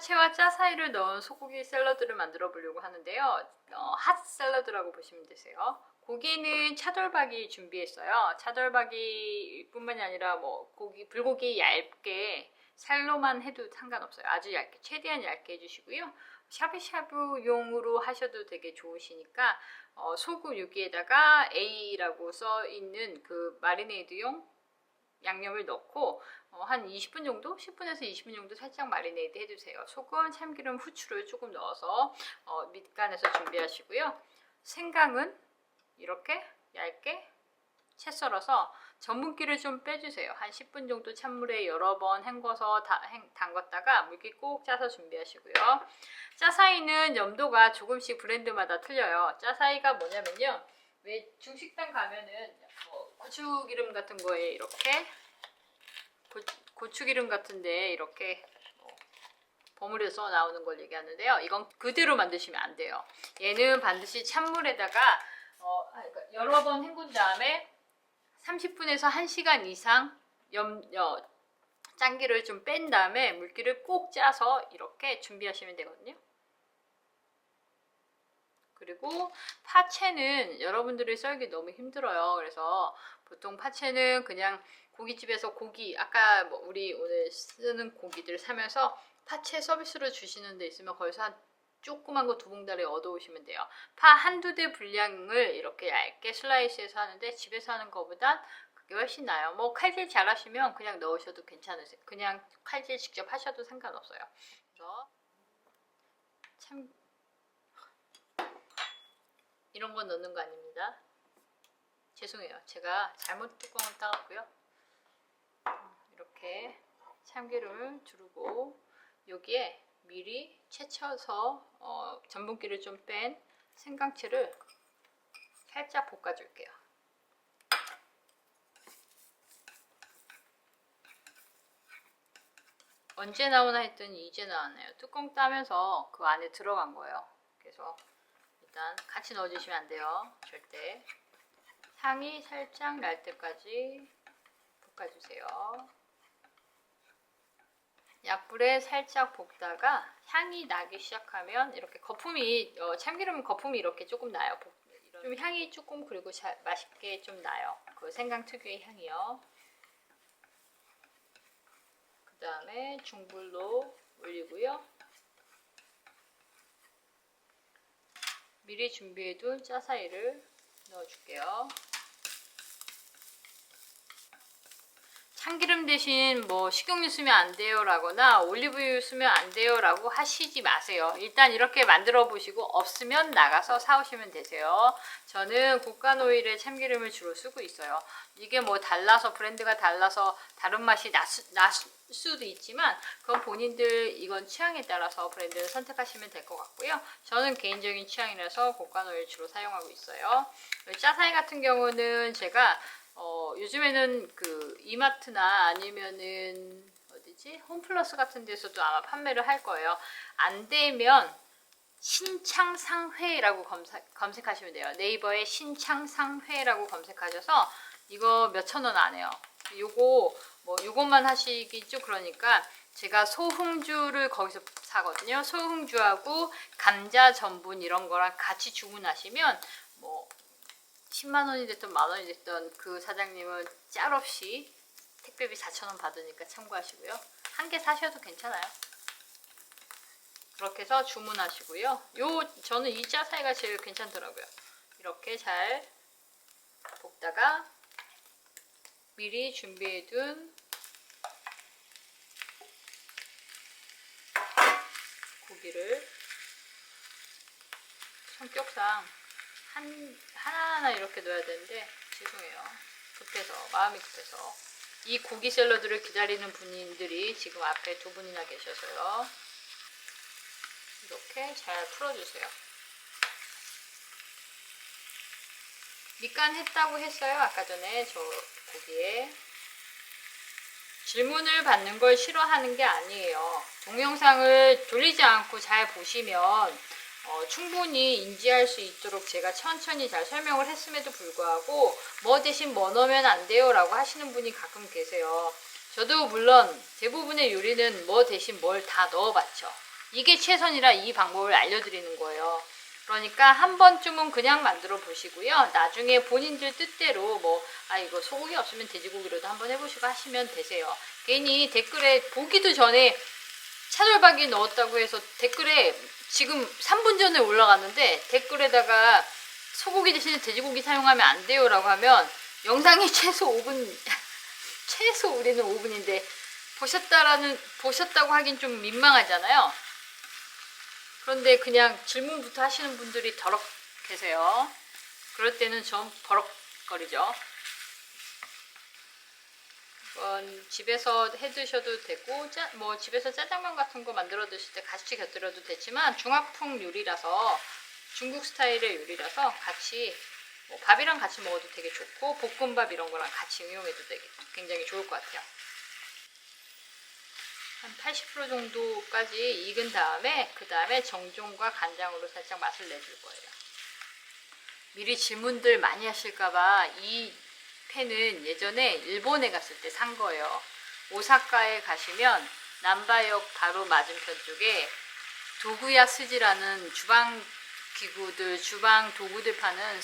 파채와 짜 사이를 넣은 소고기 샐러드를 만들어 보려고 하는데요. 핫 샐러드라고 보시면 되세요. 고기는 차돌박이 준비했어요. 차돌박이 뿐만이 아니라 뭐 불고기 얇게 살로만 해도 상관없어요. 아주 얇게, 최대한 얇게 해주시고요. 샤브샤브용으로 하셔도 되게 좋으시니까 소금 여기에다가 A라고 써 있는 그 마리네이드용 양념을 넣고 한 20분 정도? 10분에서 20분 정도 살짝 마리네이드 해주세요. 소금, 참기름, 후추를 조금 넣어서 밑간에서 준비하시고요. 생강은 이렇게 얇게 채 썰어서 전분기를 좀 빼주세요. 한 10분 정도 찬물에 여러 번 헹궈서 담갔다가 물기 꼭 짜서 준비하시고요. 짜사이는 염도가 조금씩 브랜드마다 틀려요. 짜사이가 뭐냐면요. 왜 중식당 가면은 고추기름 같은 거에 이렇게 고추기름 같은데 이렇게 버무려서 나오는 걸 얘기하는데요. 이건 그대로 만드시면 안 돼요. 얘는 반드시 찬물에다가 그러니까 여러 번 헹군 다음에 30분에서 1시간 이상 짠기를 좀 뺀 다음에 물기를 꼭 짜서 이렇게 준비하시면 되거든요. 그리고 파채는 여러분들이 썰기 너무 힘들어요. 그래서 보통 파채는 그냥 고깃집에서 아까 우리 오늘 쓰는 고기들 사면서 파채 서비스로 주시는 데 있으면 거기서 한 조그만 거 2봉다리 얻어오시면 돼요. 파 한두 대 분량을 이렇게 얇게 슬라이스해서 하는데 집에서 하는 것보단 그게 훨씬 나아요. 뭐 칼질 잘 하시면 그냥 넣으셔도 괜찮으세요. 그냥 칼질 직접 하셔도 상관없어요. 그래서 참 이런 거 넣는 거 아닙니다. 죄송해요. 제가 잘못 뚜껑을 따갔고요. 이렇게 참기름을 두르고 여기에 미리 채쳐서 전분기를 좀 뺀 생강채를 살짝 볶아줄게요. 언제 나오나 했더니 이제 나왔네요. 뚜껑 따면서 그 안에 들어간 거예요. 그래서 일단 같이 넣어주시면 안 돼요. 절대. 향이 살짝 날 때까지 볶아주세요. 약불에 살짝 볶다가 향이 나기 시작하면 이렇게 거품이 참기름 거품이 이렇게 조금 나요. 좀 향이 조금 그리고 맛있게 좀 나요. 그 생강 특유의 향이요. 그 다음에 중불로 올리고요. 미리 준비해둔 짜사이를 넣어줄게요. 참기름 대신 식용유 쓰면 안 돼요 라거나 올리브유 쓰면 안 돼요 라고 하시지 마세요. 일단 이렇게 만들어 보시고 없으면 나가서 사오시면 되세요. 저는 국간오일에 참기름을 주로 쓰고 있어요. 이게 달라서 브랜드가 달라서 다른 맛이 날 수도 있지만 그건 본인들 이건 취향에 따라서 브랜드를 선택하시면 될 것 같고요. 저는 개인적인 취향이라서 국간오일 주로 사용하고 있어요. 짜사이 같은 경우는 제가 요즘에는 그 이마트나 아니면은 홈플러스 같은 데서도 아마 판매를 할 거예요. 안 되면 신창상회라고 검색하시면 돼요. 네이버에 신창상회라고 검색하셔서 이거 몇천 원 안 해요. 요것만 하시겠죠. 그러니까 제가 소흥주를 거기서 사거든요. 소흥주하고 감자 전분 이런 거랑 같이 주문하시면 10만원이 됐든 만원이 됐든 그 사장님은 짤 없이 택배비 4,000원 받으니까 참고하시고요. 한 개 사셔도 괜찮아요. 그렇게 해서 주문하시고요. 저는 이 짜사이가 제일 괜찮더라고요. 이렇게 잘 볶다가 미리 준비해둔 고기를 성격상 하나하나 이렇게 넣어야 되는데 죄송해요. 마음이 급해서 이 고기 샐러드를 기다리는 분들이 지금 앞에 2분이나 계셔서요. 이렇게 잘 풀어주세요. 밑간 했다고 했어요. 아까 전에 저 고기에. 질문을 받는 걸 싫어하는 게 아니에요. 동영상을 돌리지 않고 잘 보시면 충분히 인지할 수 있도록 제가 천천히 잘 설명을 했음에도 불구하고 대신 넣으면 안 돼요 라고 하시는 분이 가끔 계세요. 저도 물론 대부분의 요리는 대신 뭘 다 넣어봤죠. 이게 최선이라 이 방법을 알려드리는 거예요. 그러니까 한 번쯤은 그냥 만들어 보시고요. 나중에 본인들 뜻대로 뭐 이거 소고기 없으면 돼지고기로도 한번 해보시고 하시면 되세요. 괜히 댓글에 보기도 전에 차돌박이 넣었다고 해서 댓글에 지금 3분 전에 올라갔는데 댓글에다가 소고기 대신에 돼지고기 사용하면 안 돼요 라고 하면 영상이 최소 5분 최소 우리는 5분인데 보셨다고 하긴 좀 민망하잖아요. 그런데 그냥 질문부터 하시는 분들이 더럽 계세요. 그럴 때는 좀 버럭거리죠. 집에서 해 드셔도 되고 뭐 집에서 짜장면 같은 거 만들어 드실 때 같이 곁들여도 되지만 중화풍 요리라서 중국 스타일의 요리라서 같이 뭐 밥이랑 같이 먹어도 되게 좋고 볶음밥 이런 거랑 같이 응용해도 되게 굉장히 좋을 것 같아요. 한 80% 정도까지 익은 다음에 그 다음에 정종과 간장으로 살짝 맛을 내줄 거예요. 미리 질문들 많이 하실까봐 이 팬은 예전에 일본에 갔을 때 산 거예요. 오사카에 가시면 남바역 바로 맞은편 쪽에 도구야 스지라는 주방 기구들, 주방 도구들 파는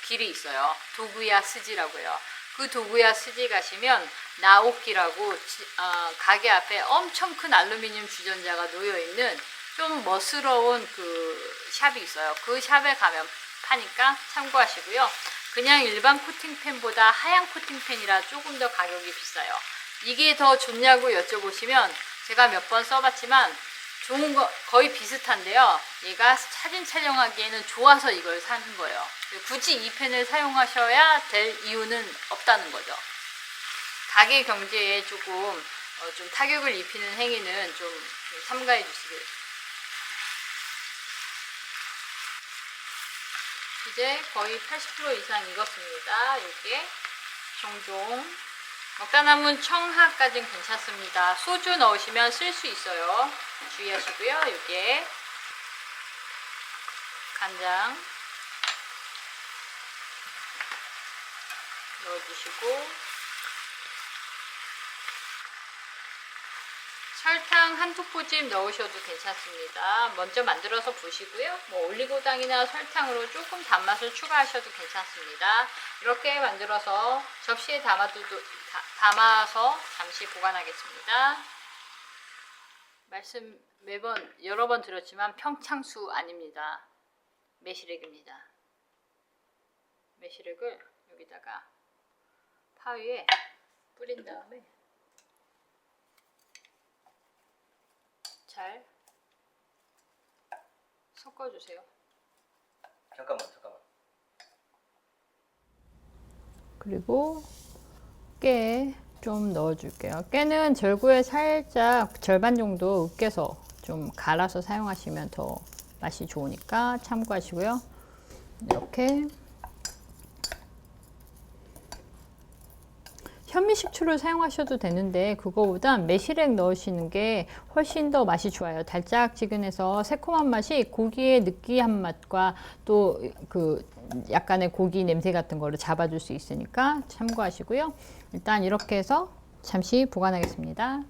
길이 있어요. 도구야 스지라고 해요. 그 도구야 스지 가시면 나오키라고 가게 앞에 엄청 큰 알루미늄 주전자가 놓여있는 좀 멋스러운 그 샵이 있어요. 그 샵에 가면 파니까 참고하시고요. 그냥 일반 코팅팬보다 하얀 코팅팬이라 조금 더 가격이 비싸요. 이게 더 좋냐고 여쭤보시면 제가 몇 번 써봤지만 좋은 거 거의 비슷한데요. 얘가 사진 촬영하기에는 좋아서 이걸 사는 거예요. 굳이 이 펜을 사용하셔야 될 이유는 없다는 거죠. 가게 경제에 조금 좀 타격을 입히는 행위는 좀 삼가해 주시길. 이제 거의 80% 이상 익었습니다. 이게 종종 먹다 남은 청하까지는 괜찮습니다. 소주 넣으시면 쓸 수 있어요. 주의하시고요. 이게 간장 넣어주시고 설탕 한 투포집 넣으셔도 괜찮습니다. 먼저 만들어서 보시고요. 뭐 올리고당이나 설탕으로 조금 단맛을 추가하셔도 괜찮습니다. 이렇게 만들어서 접시에 담아서 잠시 보관하겠습니다. 말씀 매번 여러 번 드렸지만 평창수 아닙니다. 매실액입니다. 매실액을 여기다가 파 위에 뿌린 다음에 잘 섞어주세요. 잠깐만. 그리고 깨 좀 넣어줄게요. 깨는 절구에 살짝 절반 정도 으깨서 좀 갈아서 사용하시면 더 맛이 좋으니까 참고하시고요. 이렇게 현미식초를 사용하셔도 되는데 그거보단 매실액 넣으시는 게 훨씬 더 맛이 좋아요. 달짝지근해서 새콤한 맛이 고기의 느끼한 맛과 또 그 약간의 고기 냄새 같은 거를 잡아줄 수 있으니까 참고하시고요. 일단 이렇게 해서 잠시 보관하겠습니다.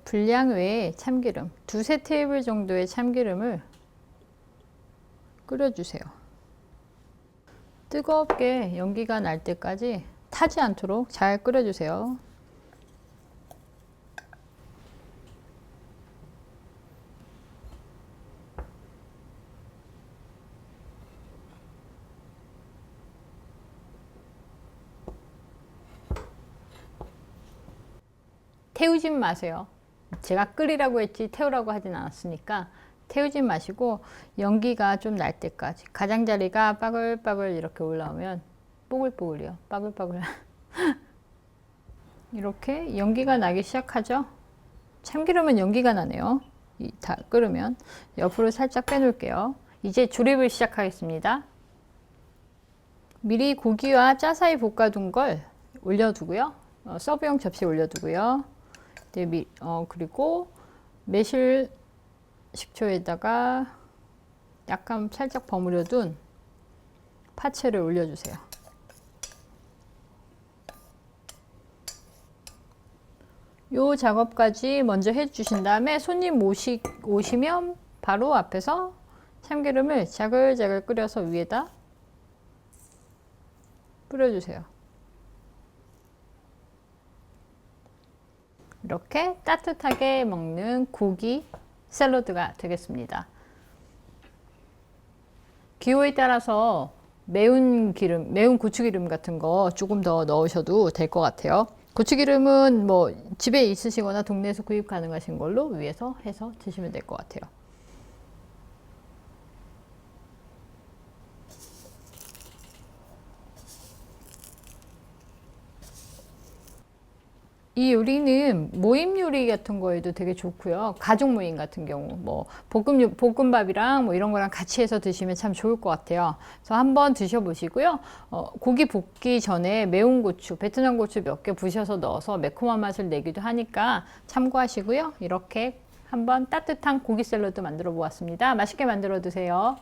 분량 외에 참기름 두세 테이블 정도의 참기름을 끓여주세요. 뜨겁게 연기가 날 때까지 타지 않도록 잘 끓여주세요. 태우진 마세요. 제가 끓이라고 했지 태우라고 하진 않았으니까 태우지 마시고 연기가 좀 날 때까지 가장자리가 빠글빠글 이렇게 올라오면 뽀글뽀글이요. 빠글빠글 이렇게 연기가 나기 시작하죠. 참기름은 연기가 나네요. 다 끓으면 옆으로 살짝 빼놓을게요. 이제 조립을 시작하겠습니다. 미리 고기와 짜사이 볶아둔 걸 올려두고요. 서브용 접시에 올려두고요. 그리고 매실 식초에다가 약간 살짝 버무려둔 파채를 올려주세요. 요 작업까지 먼저 해주신 다음에 손님 오시면 바로 앞에서 참기름을 자글자글 끓여서 위에다 뿌려주세요. 이렇게 따뜻하게 먹는 고기 샐러드가 되겠습니다. 기호에 따라서 매운 기름, 매운 고추기름 같은 거 조금 더 넣으셔도 될 것 같아요. 고추기름은 뭐 집에 있으시거나 동네에서 구입 가능하신 걸로 위에서 해서 드시면 될 것 같아요. 이 요리는 모임 요리 같은 거에도 되게 좋고요. 가족 모임 같은 경우, 뭐 볶음밥이랑 뭐 이런 거랑 같이 해서 드시면 참 좋을 것 같아요. 그래서 한번 드셔보시고요. 고기 볶기 전에 매운 고추, 베트남 고추 몇 개 부셔서 넣어서 매콤한 맛을 내기도 하니까 참고하시고요. 이렇게 한번 따뜻한 고기 샐러드 만들어 보았습니다. 맛있게 만들어 드세요.